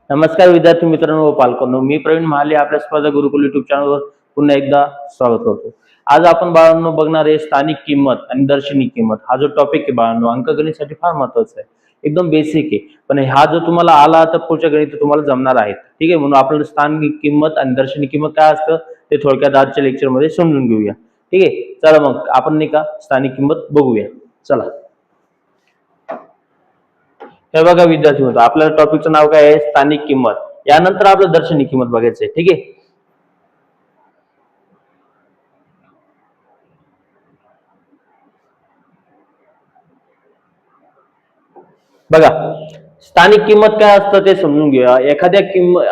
नमस्कार विद्यार्थी मित्रांनो व पालकांनो, मी प्रवीण महाले आपल्या स्पर्धा गुरुकुल युट्यूब चॅनलवर पुन्हा एकदा स्वागत करतो. आज आपण बाळांनो बघणार आहे स्थानिक किंमत आणि दर्शनी किंमत. हा जो टॉपिक आहे बाळांनो अंकगणितासाठी फार महत्त्वाचा आहे. एकदम बेसिक आहे, पण हा जर तुम्हाला आला तर पुढच्या गणित तुम्हाला जमणार आहेत. ठीक आहे, म्हणून आपण स्थानिक किंमत आणि दर्शनी किंमत काय असतं ते थोडक्यात आजच्या लेक्चरमध्ये समजून घेऊया. ठीक आहे, चला मग आपण नाही का स्थानिक किंमत बघूया. चला, हे बघा विद्यार्थी मित्र, आपल्या टॉपिकचं नाव काय आहे? स्थानिक किंमत. यानंतर आपलं दर्शनी किंमत बघायचं आहे. ठीक आहे, बघा स्थानिक किंमत काय असतं ते समजून घेऊया. एखाद्या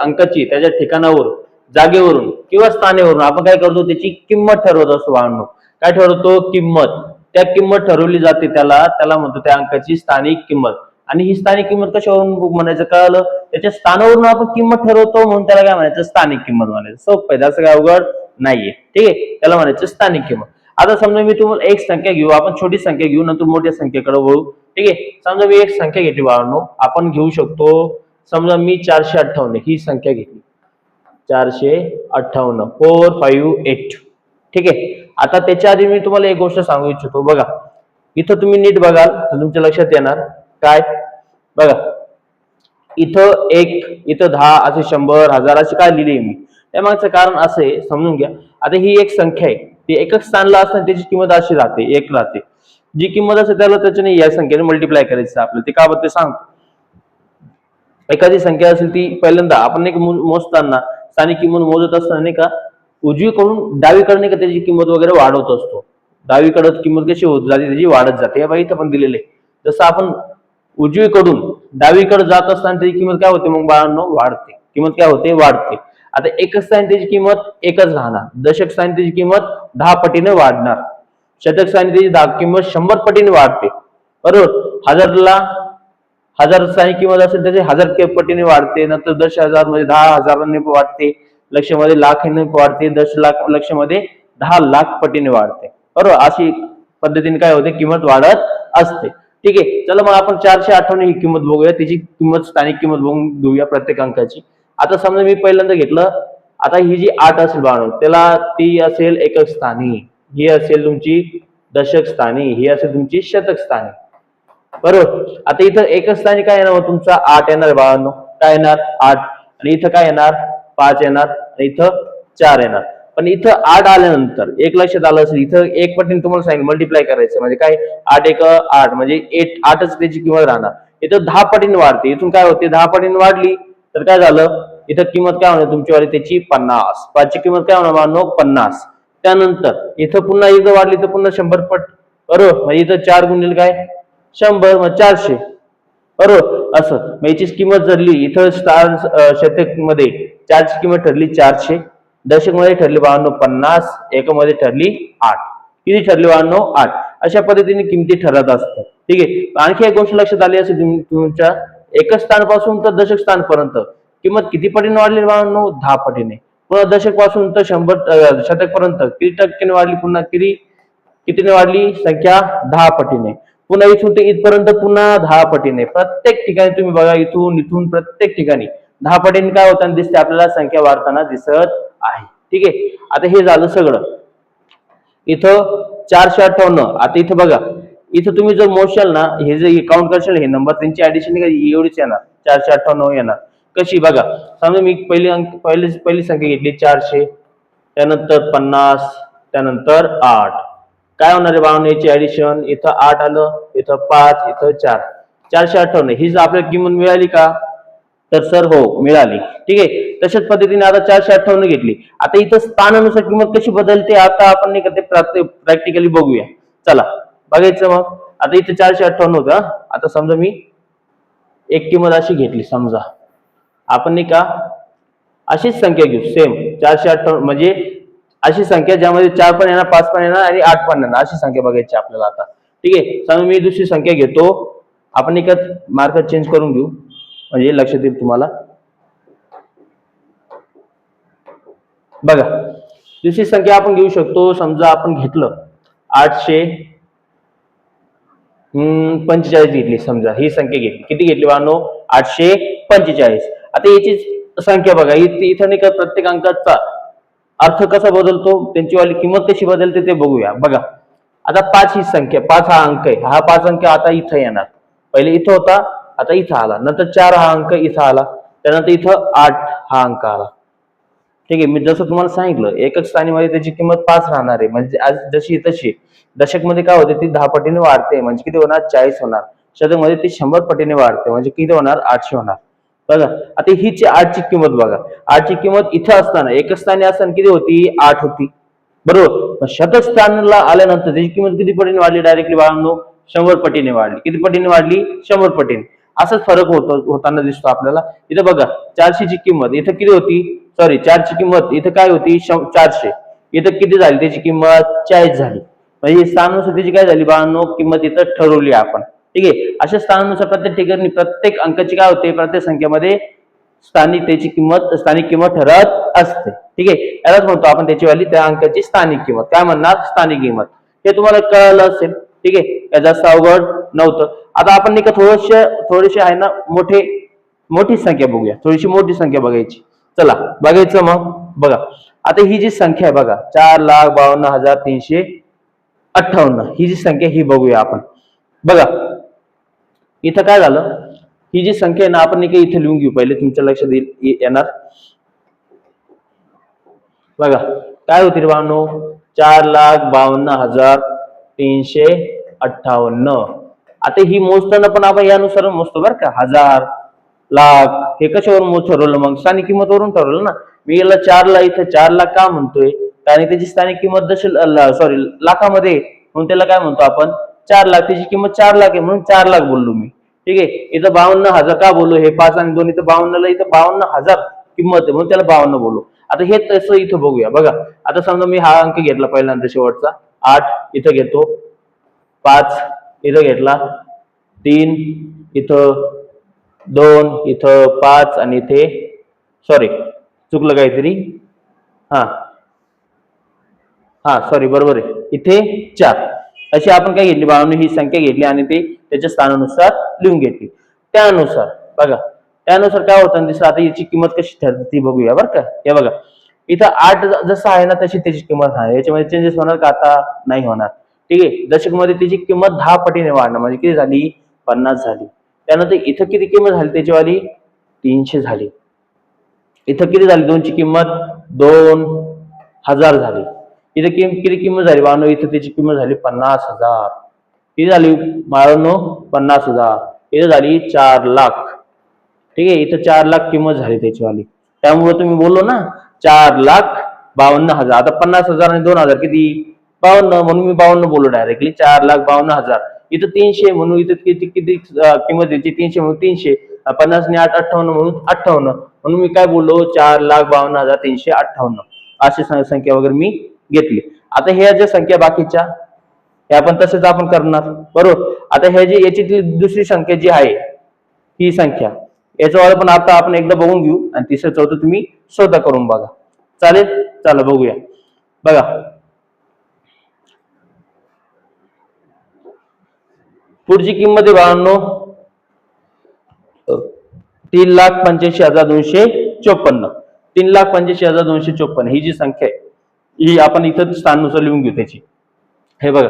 अंकाची त्याच्या ठिकाणावरून, जागेवरून किंवा स्थानावरून आपण काय करतो, त्याची किंमत ठरवत असतो. वाहनो काय ठरवतो? किंमत. त्या किंमत ठरवली जाते, त्याला म्हणतो त्या अंकाची स्थानिक किंमत. आणि ही स्थानिक किंमत कशावरून म्हणायचं कळलं? त्याच्या स्थानावरून आपण किंमत ठरवतो, म्हणून त्याला काय म्हणायचं? स्थानिक किंमत म्हणायचं. सोपं आहे, असं काय अवघड नाहीये. ठीक आहे, त्याला म्हणायचं स्थानिक किंमत. आता समजा मी तुम्हाला एक संख्या घेऊ, आपण छोटी संख्या घेऊ, नंतर मोठ्या संख्येकडे वळू. ठीक आहे, समजा मी एक संख्या घेतली बाळांनो, आपण घेऊ शकतो. समजा मी 458 ही संख्या घेतली, 458 458. ठीक आहे, आता त्याच्या आधी मी तुम्हाला एक गोष्ट सांगू इच्छितो. बघा इथं तुम्ही नीट बघाल तर तुमच्या लक्षात येणार काय? बघा इथं 1, इथं 10, असे 100, 1000 असे काय लिहिले मी? त्यामागचं कारण असं आहे, समजून घ्या. आता ही एक संख्या आहे, ती एकच स्थानला असताना त्याची किंमत अशी राहते, 1 राहते. जी किंमत असेल त्याला त्याच्याने या संख्येने मल्टिप्लाय करायचं आपलं. ते का बरं ते सांगतो. एखादी संख्या असेल ती पहिल्यांदा आपण एक मोजताना, स्थानिक किंमत मोजत असताना नाही का, उजवीकडून डावीकडे नाही का त्याची किंमत वगैरे वाढवत असतो. डावीकडे किंमत कशी होत जाते, त्याची वाढत जाते. हे इथं पण दिलेले. जसं आपण उजवीकडून डावीकडे जात असताना त्याची किंमत काय होते? मग बाळांनो वाढते. किंमत काय होते? वाढते. आता एकच स्थानी त्याची किंमत एकच राहणार. दशक स्थानी त्याची किंमत 10 पटीने वाढणार. शतक स्थानी त्याची किंमत 100 पटीने वाढते. बरोबर. हजार स्थानिक किंमत असेल त्याची 1000 पटीने वाढते. नंतर 10,000 मध्ये 10,000 वाढते. लक्ष मध्ये लाखाने वाढते. 10 लाख लक्ष मध्ये 10 लाख पटीने वाढते. बरोबर. अशी पद्धतीने काय होते? किंमत वाढत असते. ठीक आहे, चला मग आपण 458 ही किंमत बघूया. त्याची किंमत स्थानिक किंमत बघून घेऊया प्रत्येक अंकाची. आता समजा मी पहिल्यांदा घेतलं, आता ही जी 8 असेल बाळांनो, त्याला ती असेल एकक स्थानी, ही असेल तुमची दशक स्थानी, ही असेल तुमची शतक स्थानी. बरोबर. आता इथं एकच स्थानी काय येणार? तुमचा 8 येणार बाळांनो. काय येणार? 8. आणि इथं काय येणार? 5 येणार. आणि इथं 4 येणार. पण इथं 8 आल्यानंतर एक लक्षात आलं असेल, इथं एक पटीने तुम्हाला सांगितलं मल्टिप्लाय करायचं, म्हणजे काय? 8 एक 8 म्हणजे 8च त्याची किंमत राहणार. इथं 10 पटीने वाढते. इथून काय होते? 10 पटीने वाढली तर काय झालं? इथं किंमत काय होणार तुमची वाली? त्याची 50. 5 ची किंमत काय होणार बाळांनो? 50. त्यानंतर इथं पुन्हा एकदा वाढली तर पुन्हा 100 पट. बरोबर. म्हणजे इथं 4 गुणिले काय? 100, मग 400. बरोबर. असं मग याची किंमत धरली इथं शतक मध्ये 4 ची किंमत ठरली 400. दशक मध्ये ठरली बाळांनो 50. एकक मध्ये ठरली 8. किती ठरली बाळांनो? 8. अशा पद्धतीने किमती ठरत असतात. ठीक आहे, आणखी एक गोष्ट लक्षात आली असेल तुमच्या, एकच स्थानपासून तर दशक स्थानपर्यंत किंमत किती पटीने वाढली बाळांनो? 10 पटीने. पुन्हा दशक पासून तर 100 शतक पर्यंत किती टक्क्याने वाढली? पुन्हा कितीने वाढली? संख्या 10 पटीने. पुन्हा इथून ते इथपर्यंत पुन्हा 10 पटीने. प्रत्येक ठिकाणी तुम्ही बघा, इथून प्रत्येक ठिकाणी 10 पटीने काय होताना दिसते आपल्याला? संख्या वाढताना दिसत आहे. ठीक आहे, आता हे झालं सगळं. इथं 458. आता इथं बघा, इथं तुम्ही जर मोशाल ना, हे जे काउंट करशाल, हे नंबर त्यांची ऍडिशन एवढीच येणार, 458 येणार. कशी? बघा समजा मी पहिली संख्या घेतली 400, त्यानंतर 50, त्यानंतर 8. काय होणार आहे बाळांनो याची ऍडिशन? इथं 8 आलं, इथं 5, इथं 4. 458 ही जर आपल्याला किंमत मिळाली का? तर सर हो, मिळाली. ठीक आहे, तशाच पद्धतीने आता 458 घेतली. आता इथं स्थानानुसार किंमत कशी बदलते आता आपण नाही का ते प्रॅक्टिकली बघूया. चला बघायचं मग. आता इथं 458 होतं. आता समजा मी एक किंमत अशी घेतली, समजा आपण नाही का अशीच संख्या घेऊ, सेम 458 म्हणजे अशी संख्या ज्यामध्ये 4 पण येणार, 5 पण येणार आणि 8 पण येणार, अशी संख्या बघायची आपल्याला आता. ठीक आहे, समजा मी दुसरी संख्या घेतो. आपण एका मार्क चेंज करून घेऊ म्हणजे लक्षात येईल तुम्हाला. बघा दुसरी संख्या आपण घेऊ शकतो. समजा आपण घेतलं 845 घेतली. समजा ही संख्या घेतली. किती घेतली बाळांनो? 845. आता याची संख्या बघा, इथं नाही का प्रत्येक अंकाचा अर्थ कसा बदलतो, त्यांची वाली किंमत कशी बदलते ते बघूया. बघा आता 5 ही संख्या, 5 हा अंक आहे, हा 5 अंक आता इथं येणार. पहिले इथं होता, आता इथं आला. नंतर 4 हा अंक इथं आला, त्यानंतर इथं 8 हा अंक आला. ठीक आहे, मी जसं तुम्हाला सांगितलं एकक स्थानीमध्ये त्याची किंमत 5 राहणार आहे. म्हणजे आज जशी तशी. दशक मध्ये काय होते, ती 10 पटीने वाढते, म्हणजे किती होणार, 40 होणार. शतक मध्ये ती 100 पटीने वाढते, म्हणजे किती होणार, 800 होणार. बघा आता हीची 8 ची किंमत बघा. 8 ची किंमत इथं असताना एकक स्थानी असताना किती होती, 8 होती, बरोबर. शतक स्थानाला आल्यानंतर त्याची किंमत किती पटीने वाढली, डायरेक्टली बाळांनो 100 पटीने वाढली. किती पटीने वाढली, 100 पटीने. असाच फरक होताना दिसतो आपल्याला. इथं बघा 400 ची किंमत इथं किती होती, सॉरी 4 ची किंमत इथं काय होती, 400. इथं किती झाली त्याची किंमत, 40 झाली. म्हणजे स्थानानुसार त्याची काय झाली बाळांनो, किंमत इथं ठरवली आपण. ठीक आहे, अशा स्थानानुसार प्रत्येक ठिकाणी प्रत्येक अंकाची काय होते, प्रत्येक संख्येमध्ये स्थानिक किंमत ठरत असते. ठीक आहे, यालाच म्हणतो आपण त्याची वाली त्या अंकाची स्थानिक किंमत. काय म्हणणार, स्थानिक किंमत. हे तुम्हाला कळलं असेल. ठीक आहे, या जास्त अवघड नव्हतं. आता आपण नाही का थोडेसे आहे ना मोठी संख्या बघूया, थोडीशी मोठी संख्या बघायची. चला बघायचं मग. बघा आता ही जी संख्या आहे बघा, 4,52,358, ही जी संख्या ही बघूया आपण. बघा इथं काय झालं, ही जी संख्या आहे ना, आपण नाही का इथे लिहून घेऊ. पहिले तुमच्या लक्षात येणार. बघा काय होती रे बाळांनो, 4,52,358. आता ही मोजताना पण आपण यानुसार मोजतो बरं का, हजार, लाख. हे कशावरून ठरवलं, मग स्थानिक किंमतवरून ठरवलं ना. मी याला 4 इथं 4 लाख का म्हणतोय, कारण त्याची स्थानिक किंमत सॉरी लाखामध्ये, म्हणून त्याला काय म्हणतो आपण, 4 लाख. त्याची किंमत 4 लाख आहे, म्हणून 4 लाख बोललो मी. ठीक आहे, इथं 52,000 का बोललो, हे 5 आणि 2 इथं 52 इथं 52,000 किंमत आहे, म्हणून त्याला 52 बोललो. आता हे तसं इथं बघूया. बघा आता समजा मी हा अंक घेतला पहिल्यांदा शेवटचा 8, इथं घेतो 5, इथं घेतला 3, इथं 2, इथं 5 आणि इथे सॉरी चुकलं काहीतरी, हा हा सॉरी बरोबर आहे, इथे 4. अशी आपण काय घेतली बाळांनो, ही संख्या घेतली आणि ते त्याच्या स्थानानुसार लिहून घेतली. त्यानुसार बघा, त्यानुसार काय होतं दिसतं. आता याची किंमत कशी ठरते ती बघूया बरं का. हे बघा इथं 8 जसं आहे ना, तशी त्याची किंमत आहे. याच्यामध्ये चेंजेस होणार का, आता नाही होणार. ठीक आहे, दशक मध्ये त्याची किंमत 10 पटीने वाढणार, म्हणजे किती झाली, 50 झाली. त्यानंतर इथं किती किंमत झाली त्याची वाली, 300 झाली. इथं किती झाली, 2 ची किंमत 2,000 झाली. इथं किती किंमत झाली बाळांनो, इथं त्याची किंमत झाली 50,000. किती झाली बाळांनो, 50,000. इथं झाली 4 लाख. ठीक आहे, इथं 4 लाख किंमत झाली त्याची वाली. त्यामुळे तुम्ही बोललो ना 4,52,000. आता 50,000 आणि 2,000 किती, 52, म्हणून मी 52 बोललो डायरेक्टली. 4,52,000. इथं 300 म्हणून इथं किती किती किंमत याची, 300 म्हणून 300. 50 आणि 8 58 म्हणून 58, म्हणून मी काय बोललो, 4,52,358. अशी संख्या वगैरे मी घेतली. आता ह्या ज्या संख्या बाकीच्या हे आपण तसेच आपण करणार, बरोबर. आता ह्या जी याची दुसरी संख्या जी आहे ही संख्या, याच्यावर पण आता आपण एकदा बघून घेऊ आणि तिसरं चौथं तुम्ही स्वतः करून बघा. चालेल, चला बघूया. बघा पुढची किंमत आहे बाळांनो 3,85,254. 3,85,254 ही जी संख्या आहे ही आपण इथं स्थानानुसार लिहून घेऊ त्याची. हे बघा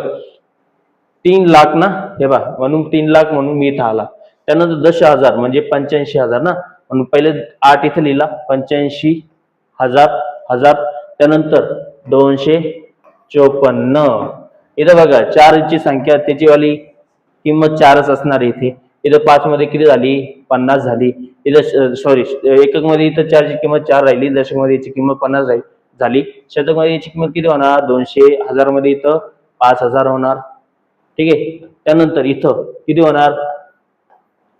3 लाख ना, हे बघा म्हणून 3 लाख म्हणून मी इथं आला. त्यानंतर 10,000 म्हणजे 85,000 ना, म्हणून पहिले 8 इथं लिहिला, 85,000 हजार. त्यानंतर 254. इथं बघा 4 ची संख्या त्याची वाली किंमत 4च असणार आहे इथे. इथं 5 मध्ये किती झाली, 50 झाली. इथं सॉरी एकक मध्ये इथं 4 ची किंमत 4 राहिली, दशक मध्ये याची किंमत 50 झाली. शतक मध्ये याची किंमत किती होणार, 200. हजार मध्ये इथं 5,000 होणार. ठीक आहे, त्यानंतर इथं किती होणार,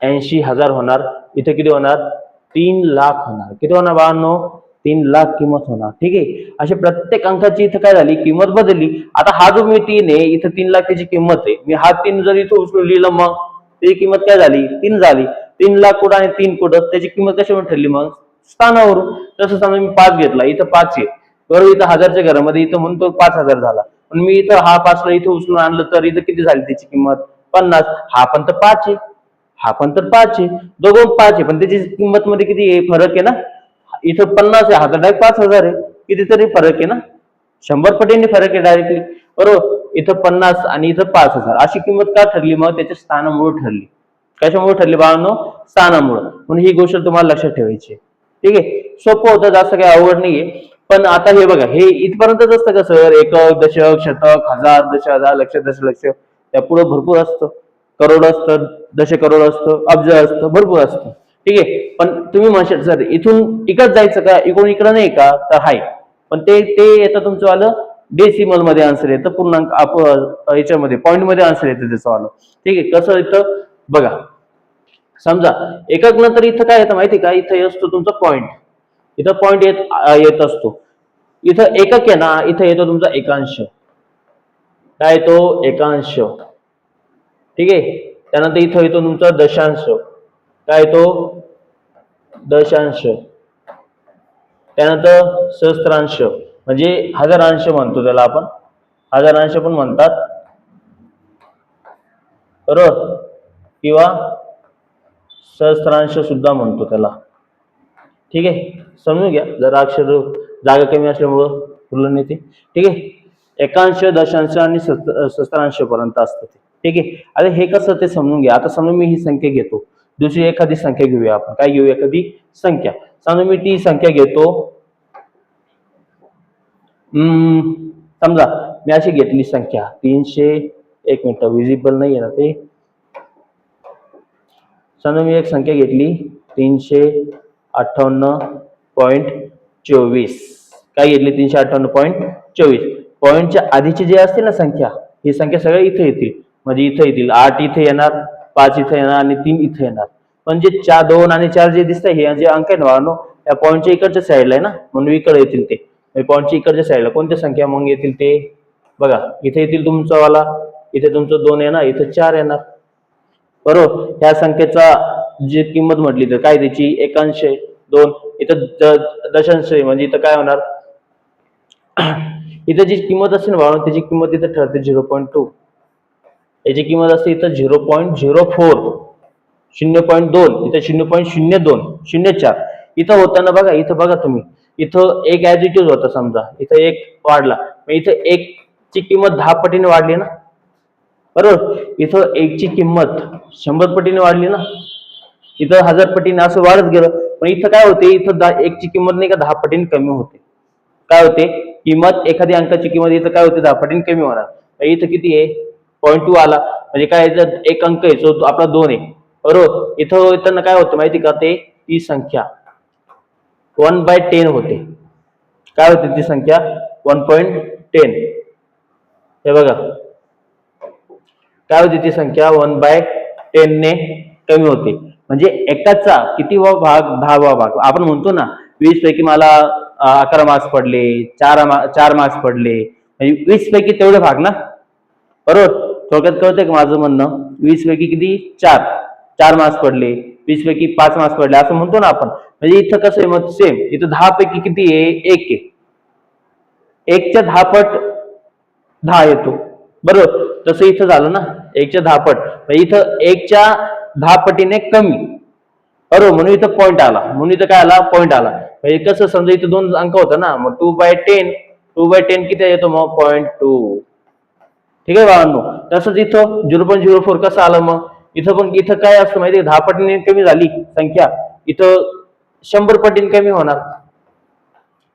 80,000 होणार. इथं किती होणार, 3 लाख होणार. किती होणार बाळांनो, 3 लाख किंमत होणार. ठीक आहे, अशा प्रत्येक अंकाची इथं काय झाली, किंमत बदलली. आता हा जो मी 3 आहे, इथं 3 लाख त्याची किंमत आहे. मी हा 3 जर इथं उचलून लिहिलं, मग त्याची किंमत काय झाली, 3 झाली. 3 लाख कुठं आणि 3 कुठं, त्याची किंमत कशावर ठरली, मग स्थानावरून. तसं समजा मी 5 घेतला, इथं 5 आहे बरोबर. इथं हजारच्या घरामध्ये इथं म्हणून तो 5,000 झाला. पण मी इथं हा 5 ला इथं उचलून आणलं तर इथं किती झाली त्याची किंमत, 50. हा पण तर 5 आहे. हा पण तर 5 आहे, दोघं 5 आहे, पण त्याची किंमत मध्ये किती आहे फरक आहे ना. इथं 50 आहे, हा तर डायरेक्ट 5,000 आहे, कितीतरी फरक आहे ना, 100 पटीने फरक आहे डायरेक्टली. बरोबर, इथं 50 आणि इथं 5,000 अशी किंमत का ठरली, मग त्याच्या स्थानामुळे ठरली. कशामुळे ठरली बाळांनो, स्थानामुळे. म्हणून ही गोष्ट तुम्हाला लक्षात ठेवायची आहे. ठीक आहे, सोपं होतं, जास्त काही आवड नाहीये. पण आता हे बघा, हे इथपर्यंतच असतं का सर, एकक, दशक, शतक, हजार, दशहजार, लक्ष, दशलक्ष, त्या पुढे भरपूर असतं, करोड असतं, दशकरोड असतं, अब्ज असतं, भरपूर असतं. ठीक आहे, पण तुम्ही म्हणशाल सर इथून इकडं जायचं का, इकडून इकडं नाही का, तर हाय. पण ते ते येतं तुमचं आलं डेसिमल मध्ये आन्सर येतं, पूर्णांक याच्यामध्ये पॉईंट मध्ये आन्सर येतं त्याचं आलं. ठीक आहे, कसं येतं बघा, समजा एकक नंतर इथं काय येतं माहिती का, इथं असतो तुमचा पॉईंट, इथं पॉईंट येत असतो. इथं एकक आहे ना, इथं येतो तुमचा एकांश, काय येतो एकांश. ठीक आहे, त्यानंतर इथं येतो तुमचा दशांश, काय येतो दशांश. त्यानंतर सहस्त्रांश म्हणजे हजारांश म्हणतो त्याला आपण, हजारांश पण म्हणतात, बरोबर, किंवा सहस्त्रांश सुद्धा म्हणतो त्याला. ठीक आहे, समजून घ्या, जरा अक्षर जागा कमी असल्यामुळं फुलं नाही ते. ठीक आहे, एकांश, दशांश आणि सहस्त्रांश पर्यंत असतं ते. ठीक आहे, आता हे कसं ते समजून घ्या. आता समजा मी ही संख्या घेतो, दुसरी एखादी संख्या घेऊया आपण, काय घेऊ, एखादी संख्या. समजा मी ती संख्या घेतो, समजा मी अशी घेतली संख्या 300, एक मिनिट विजिबल नाही आहे ना ते. समजा मी एक संख्या घेतली 358.24, काय घेतली 358.24. पॉईंटच्या आधीची जे असते ना संख्या, ही संख्या सगळ्या इथे येतील, म्हणजे इथे येतील 8 इथे येणार, 5 इथे येणार आणि 3 इथे येणार. पण जे 2 आणि 4 जे दिसत हे जे अंक आहे ना, या पॉईंटच्या इकडच्या साईडला आहे ना, म्हणून इकडे येतील ते. पॉईंटच्या इकडच्या साईडला कोणत्या संख्या मग येतील ते बघा, इथे येतील तुमचा वाला, इथे तुमचं 2 येणार, इथे 4 येणार. बरोबर, ह्या संख्येचा जी किंमत म्हटली तर काय त्याची एकांश 2, इथं दशांश म्हणजे इथं काय होणार, इथं जी किंमत असते ना भावा, त्याची किंमत इथं ठरते 0.2, याची किंमत असते इथं 0.04, 0.2, इथं 0.02, 0.4. इथं होताना बघा, इथं बघा तुम्ही, इथं एक ऍज इट इज होता, समजा इथं एक वाढला, मग इथं एक ची किंमत 10 पटीने वाढली ना, बरोबर, इथं एक ची किंमत 100 पटीने वाढली ना, इथं 1000 पटीने असं वाढत गेलं. पण इथं काय होते, इथं एक ची किंमत नाही का 10 पटीने कमी होते. काय होते किंमत, एखादी अंकाची किंमत इथं काय होते 10 पटीने कमी होणार. इथं किती आहे 0.2 आला, म्हणजे काय एक अंक आहे जो आपला 2 आहे, बरोबर. इथं येताना काय होतं माहिती का, ते ती संख्या 1/10 होते. काय होते ती संख्या 1.10. हे बघा, काय होती ती संख्या 1/10 ने कमी होते. म्हणजे एकाचा किती भाग, 10वा भाग. आपण म्हणतो ना 20 पैकी मला 11 मार्क्स पडले, 4 मार्क्स पडले, म्हणजे 20 पैकी तेवढे भाग ना, बरोबर. थोडक्यात कळतंय का माझं म्हणणं, 20 पैकी किती 4 मार्क्स पडले, 20 पैकी 5 मार्क्स पडले असं म्हणतो ना आपण. म्हणजे इथं कसं आहे मग सेम, इथं 10 पैकी किती आहे 1 आहे, 1च्या 10 पट 10 येतो, बरोबर. तसं इथं झालं ना 1च्या 10 पट, इथं 1च्या 10 पटीने कमी, बरोबर, म्हणून इथं पॉईंट आला, म्हणून इथं काय आला पॉईंट आला. म्हणजे कसं समजा इथं 2 अंक होता ना, मग 2/10 किती येतो मग 0.2. ठीक आहे बाळांनो, तसंच इथं 0.04 कसं आलं, मग इथं पण इथं काय असतं माहिती, 10 पटीने कमी झाली संख्या, इथं 100 पटीने कमी होणार.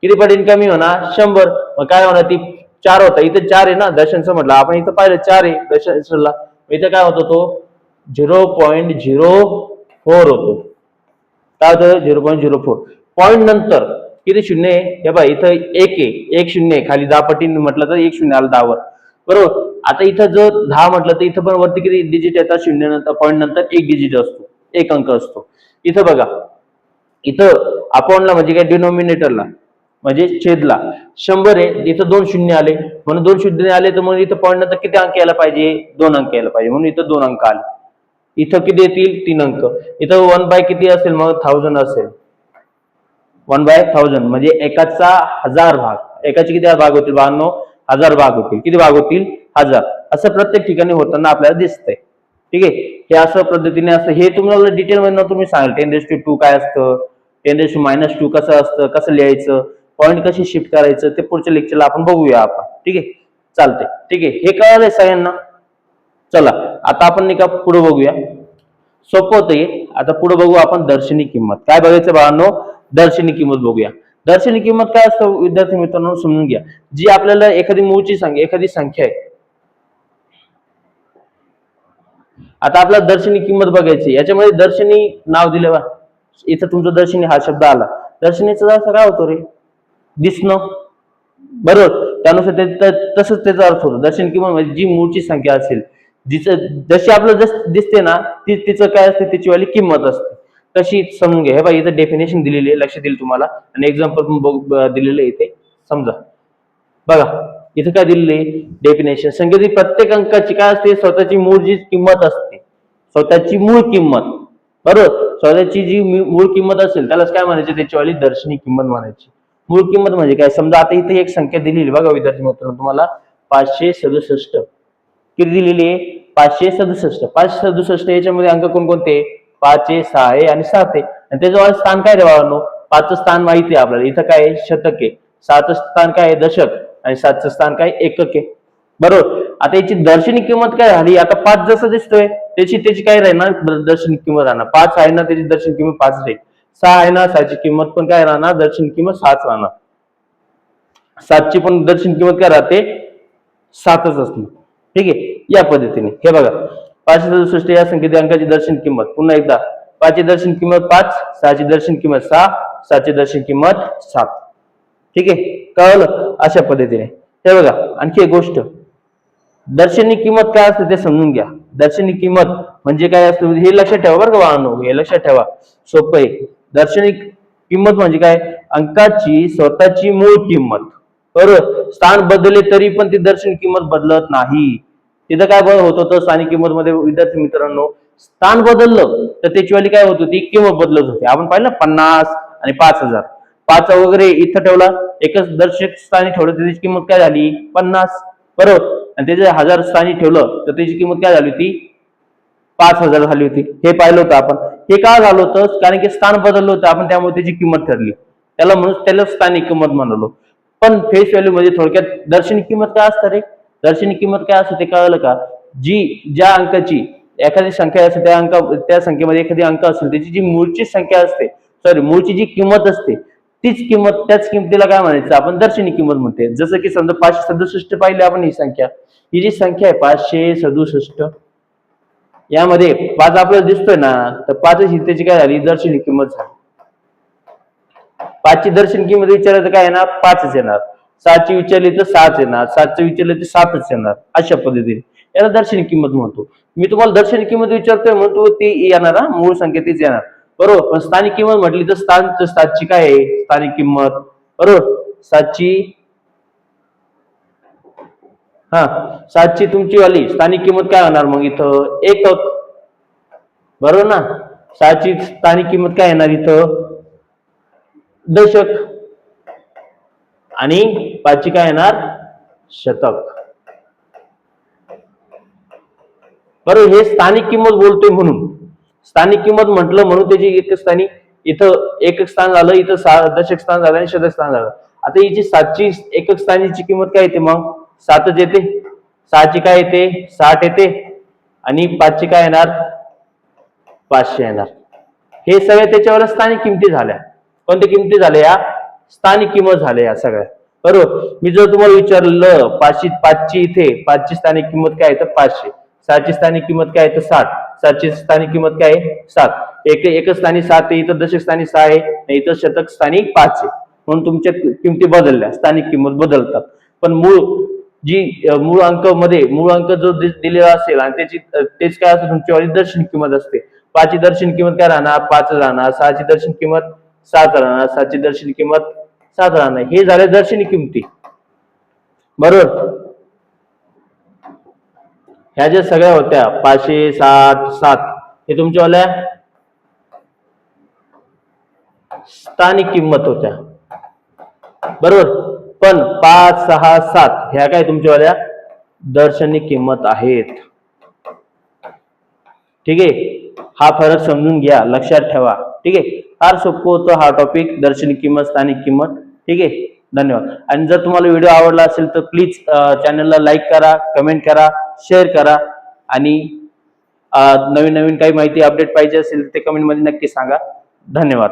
किती पटीने कमी होणार 100. मग काय होणार, ती 4 होता, इथं 4 आहे ना दशांश म्हटलं आपण, इथं पाहिलं 4 आहे दशांशला, इथं काय होतो तो 0.04 होतो. काय होतं 0.04. पॉईंट नंतर किती शून्य आहे, हे बघा इथं 1 आहे, 1 शून्य आहे, खाली 10 पटीने म्हटलं तर 1 शून्य आलं 10 वर, बरोबर. आता इथं जर 10 म्हटलं तर इथं पण वरती किती डिजिट येतात, शून्य नंतर पॉईंट नंतर 1 डिजिट असतो, 1 अंक असतो. इथं बघा, इथं अपॉनला म्हणजे काय डिनॉमिनेटरला म्हणजे छेदला 100 आहे, इथं 2 शून्य आले, म्हणून 2 शून्य आले, तर मग इथं पॉईंट नंतर किती अंक यायला पाहिजे 2 अंक यायला पाहिजे, म्हणून इथं 2 अंक आले. इथं किती येतील 3 अंक. इथं 1 किती असेल मग 1000 असेल, 1/1000 म्हणजे एकाचा 1000 भाग. एकाचे किती भाग होतील 92, 1000 भाग होतील. किती भाग होतील 1000. असं प्रत्येक ठिकाणी होताना आपल्याला दिसतंय. ठीक आहे. हे असं पद्धतीने असतं, हे तुम्हाला डिटेल मध्ये तुम्ही सांगाल 10⁻²² काय असतं, 10⁻⁻² कसं असतं, कसं लिहायचं, पॉईंट कशी शिफ्ट करायचं, ते पुढच्या लेक्चरला आपण बघूया आपण. ठीक आहे, चालतंय. ठीक आहे, हे कळालंय सगळ्यांना. चला आता आपण नाही का पुढे बघूया. सोपं होतं हे. आता पुढे बघू आपण दर्शनी किंमत. काय बघायचं बाळांनो, दर्शनी किंमत बघूया. दर्शनी किंमत काय असतं विद्यार्थी मित्रांनो समजून घ्या. जी आपल्याला एखादी मूळची संख्या, एखादी संख्या आहे, आता आपल्याला दर्शनी किंमत बघायची, याच्यामध्ये दर्शनी नाव दिलं बा, इथं तुमचं दर्शनी हा शब्द आला, दर्शनीचा अर्थ काय होतो रे, दिसणं, बरोबर. त्यानुसार तसंच त्याचा अर्थ होतो. दर्शनी किंमत म्हणजे जी मूळची संख्या असेल, जिचं जशी आपल्याला दिसते ना, ती तिचं काय असते, तिची वाली किंमत असते. तशी समजून घ्या. हे बघा इथं डेफिनेशन दिलेली आहे, लक्ष देईल तुम्हाला, आणि एक्झाम्पल पण दिलेलं आहे इथे, समजा. बघा इथे काय दिलेली डेफिनेशन, संख्येतील प्रत्येक अंकाची काय असते, स्वतःची मूळ जी किंमत असते, स्वतःची मूळ किंमत, बरोबर. स्वतःची जी मूळ किंमत असेल त्यालाच काय म्हणायचे, त्याचीवाली दर्शनी किंमत म्हणायची. मूळ किंमत म्हणजे काय, समजा आता इथे एक संख्या दिलेली बघा विद्यार्थी मित्रांनो तुम्हाला, 567. किती दिलेली आहे, 567. 567 याच्यामध्ये अंक कोणकोणते, 5 आहे, 6 आहे आणि 7 आहे. आणि त्याचं स्थान काय रे बाबांनो, 5चं स्थान माहिती आहे आपल्याला, इथं काय शतक आहे, 7चं स्थान काय आहे दशक, आणि 7चं स्थान काय एकक आहे, बरोबर. आता याची दर्शनी किंमत काय झाली, आता 5 जसं दिसतोय त्याची काय राहणार, दर्शनी किंमत राहणार 5 आहे ना, त्याची दर्शनी किंमत 5 राहील. 6 आहे ना, 6ची किंमत पण काय राहणार, दर्शनी किंमत 6च राहणार. 7ची पण दर्शनी किंमत काय राहते, 7च असणार. ठीक आहे, या पद्धतीने हे बघा 567 या संख्येच्या अंकाची दर्शनी किंमत, पुन्हा एकदा 5 ची दर्शनी किंमत 5, 6ची दर्शनी किंमत 6, 7ची दर्शनी किंमत 7. ठीक आहे, कळलं. अशा पद्धतीने हे बघा. आणखी एक गोष्ट, दर्शनी किंमत काय असते ते समजून घ्या. दर्शनी किंमत म्हणजे काय असतं हे लक्षात ठेवा बरं का बाळांनो, हे लक्षात ठेवा, सोपं आहे. दर्शनी किंमत म्हणजे काय, अंकाची स्वतःची मूळ किंमत, बरोबर. स्थान बदलले तरी पण ती दर्शनी किंमत बदलत नाही. तिथं काय होत होतं स्थानिक किंमत मध्ये विद्यार्थी मित्रांनो, स्थान बदललं तर त्याची वाली काय होत होती, किंमत बदलत होती. आपण पाहिलं 50 आणि 5000, 5 वगैरे इथं ठेवला, एकच दर्शक स्थानी ठेवलं तर त्याची किंमत काय झाली, 50, बरोबर. आणि त्याचे 1000 स्थानी ठेवलं तर त्याची किंमत काय झाली होती, 5000 झाली होती. हे पाहिलं होतं आपण. हे का झालं होतं, कारण की स्थान बदललं होतं आपण, त्यामुळे त्याची किंमत ठरली, त्याला म्हणून त्याला स्थानिक किंमत म्हणालो. पण फेस व्हॅल्यू मध्ये थोडक्यात दर्शनी किंमत काय असतं रे, दर्शनी किंमत काय असते ते कळलं का, ज्या अंकाची एखादी संख्या असते, त्या संख्येमध्ये एखादी अंक असेल, त्याची जी मूळची संख्या असते, सॉरी मूळची जी किंमत असते, तीच किंमत, त्याच किंमतीला काय म्हणायचं आपण, दर्शनी किंमत म्हणते. जसं की समजा 567 पाहिली आपण, ही संख्या, ही जी संख्या आहे 567, यामध्ये 5 आपल्याला दिसतोय ना, तर 5 ही त्याची काय झाली, दर्शनी किंमत झाली. 5ची दर्शनी किंमत विचारलं तर काय येणार, 5च येणार. 6ची विचारली तर 6च येणार. 7ची विचारली तर 7च येणार. अशा पद्धतीने याला दर्शनी किंमत म्हणतो. मी तुम्हाला दर्शनी किंमत विचारतोय म्हणतो ती येणार, मूळ संख्या तीच येणार, बरोबर. पण स्थानिक किंमत म्हटली तर 7ची काय आहे, स्थानिक किंमत, बरोबर. 7ची तुमची वाली स्थानिक किंमत काय होणार मग इथं, एकक, बरोबर ना. 6ची स्थानिक किंमत काय येणार इथं, दशक, आणि 5ची काय येणार, शतक, बरोबर. हे स्थानिक किंमत बोलतोय म्हणून, स्थानिक किंमत म्हटलं म्हणून त्याची एक स्थानी, इथं एकक स्थान झालं, इथं दशक स्थान झालं आणि शतक स्थान झालं. आता हिची 7ची एकक स्थानीची किंमत काय येते मग, 7च येते. 6ची काय येते, 60 येते, आणि 5ची काय येणार, 500 येणार. हे सगळे त्याच्यावर स्थानिक किमती झाल्या. कोणत्या किमती झाल्या, या स्थानिक किंमत झाल्या या सगळ्या, बरोबर. मी जर तुम्हाला विचारलं 5ची इथे 5ची स्थानिक किंमत काय आहे तर 500, 6ची स्थानिक किंमत काय आहे तर 60, 7ची स्थानिक किंमत काय आहे 7, एकच स्थानी 7 आहे, इथं दशक स्थानी 6 आहे, इथं शतक स्थानी 5 आहे. म्हणून तुमच्या किमती बदलल्या, स्थानिक किंमत बदलतात. पण मूळ अंक जो दिलेला असेल आणि तेच काय असतं, तुमची दर्शनी किंमत असते. 5ची दर्शनी किंमत काय राहणार, 5 राहणार. 6ची दर्शनी किंमत 7 राहणार. 7ची दर्शनी किंमत 7 राहणार. हे झाले दर्शनी किंमती, बरोबर. ह्या ज्या सगळ्या होत्या 560, 7 हे तुमच्यावाल्या स्थानिक किंमत होत्या, बरोबर. पण 5, 6, 7 ह्या काय तुमच्यावाल्या दर्शनी किंमत आहेत. ठीक आहे, हा फरक समजून घ्या, लक्षात ठेवा. ठीक आहे, फार सोपं होतं हा टॉपिक, दर्शनी किंमत, स्थानिक किंमत. ठीक आहे, धन्यवाद. आणि जर तुम्हाला व्हिडिओ आवडला असेल तर प्लीज चॅनलला लाईक करा, कमेंट करा, शेअर करा. आणि नवीन नवीन काही माहिती अपडेट पाहिजे असेल ते कमेंट मध्ये नक्की सांगा. धन्यवाद.